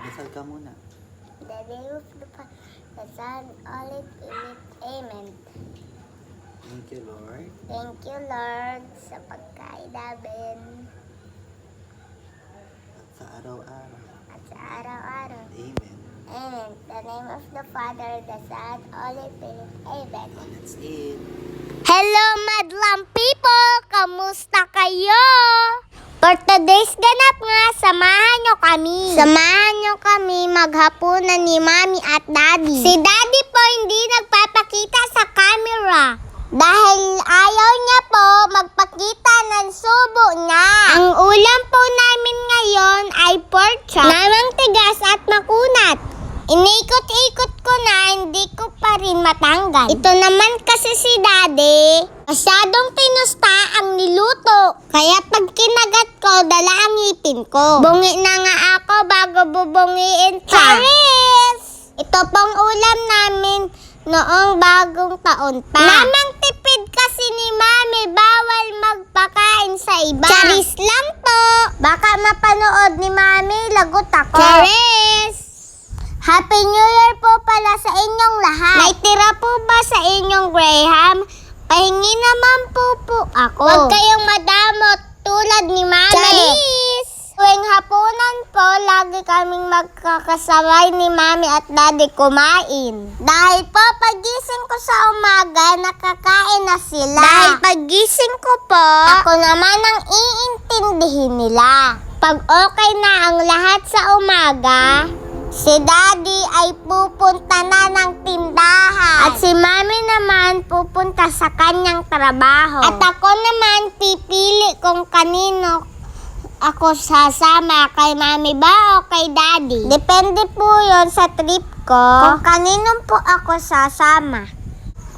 Dasal ka muna. The name of the Father, the Son, Holy Spirit. Amen. Thank you, Lord. Thank you, Lord, sa pagkain namin At sa araw-araw. at sa araw-araw. Amen. Amen. The name of the Father, the Son, Holy Spirit. Amen. Now, let's eat. Hello, Madlang people! Kamusta kayo? For today's ganap nga, samahan nyo kami. Samahan nyo kami maghapunan ni Mami at Daddy. Si Daddy po hindi nagpapakita sa camera dahil ayaw niya po magpakita ng subo niya. Ang ulam po namin ngayon ay pork chop, namang tigas at makunat. Inikot-ikot ko na, hindi ko pa rin matanggal. Ito naman kasi si Daddy, masyadong tinusta ang niluto. Kaya pag kinagat ko, dala ang ngipin ko. Bungi na nga ako bago bubungiin pa. Charis! Ito pong ulam namin noong bagong taon pa. Namang tipid kasi ni Mami, bawal magpakain sa iba. Charis lang to. Baka mapanood ni Mami, lagot ako. Charis! Happy New Year po pala sa inyong lahat. May tira po ba sa inyong Graham? Pahingi naman po ako. Huwag kayong madamot tulad ni Mami. Charis! Tuwing hapunan po, lagi kaming magkakasabay ni Mami at Daddy kumain. Dahil po pagising ko sa umaga, nakakain na sila. Dahil pagising ko po, ako naman ang iintindihin nila. Pag okay na ang lahat sa umaga, si Daddy ay pupunta na ng tindahan. At si Mami naman pupunta sa kanyang trabaho. At ako naman pipili kung kanino ako sasama, kay Mami ba o kay Daddy. Depende po yon sa trip ko kung kanino po ako sasama.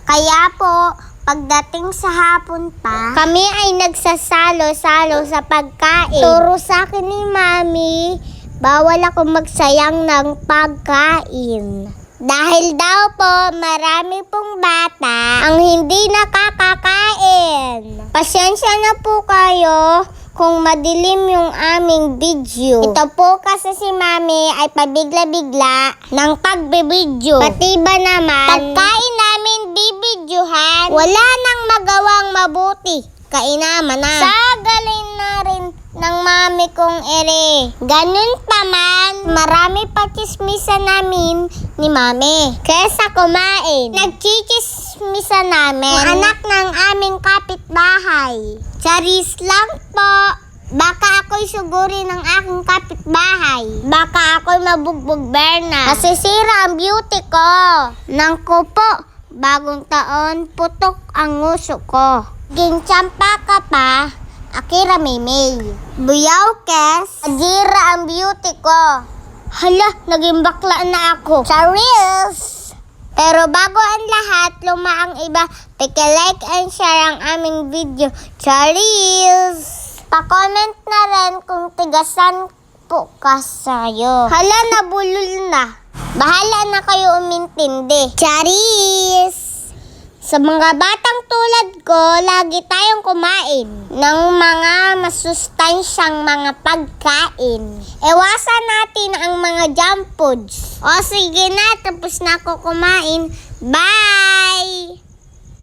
Kaya po, pagdating sa hapon pa, kami ay nagsasalo-salo sa pagkain. Turo sa akin ni Mami, bawal ako magsayang ng pagkain. Dahil daw po, marami pong bata ang hindi nakakakain. Pasensya na po kayo kung madilim yung aming video. Ito po kasi si Mami ay pabigla-bigla ng pagbibidyo. Pati ba naman, pagkain namin bibidyohan, wala nang magawang mabuti. Kainaman na. Sagalin na rin ng Mami kong ere. Ganun pa man, marami pa chismisan namin ni Mami kesa kumain. Nagchichismisan namin yung anak ng aming kapitbahay. Charis lang po. Baka ako'y suguri ng aking kapitbahay. Baka ako'y mabugbog Berna. Masisira ang beauty ko. Nang po, bagong taon, putok ang nguso ko. Ginchampa ka pa, Akira Maymay. Buyaw kes, adira ang beauty ko. Hala, naging bakla na ako. Charis! Pero bago ang lahat, luma ang iba, like and share ang aming video. Charis! Pa-comment na rin kung tigasan po ka sa'yo. Hala, nabulol na. Bahala na kayo umintindi. Charis! Sa mga batang tulad ko, lagi tayong kumain ng mga masustansyang mga pagkain. Iwasan natin ang mga junk foods. O sige na, tapos na ako kumain. Bye!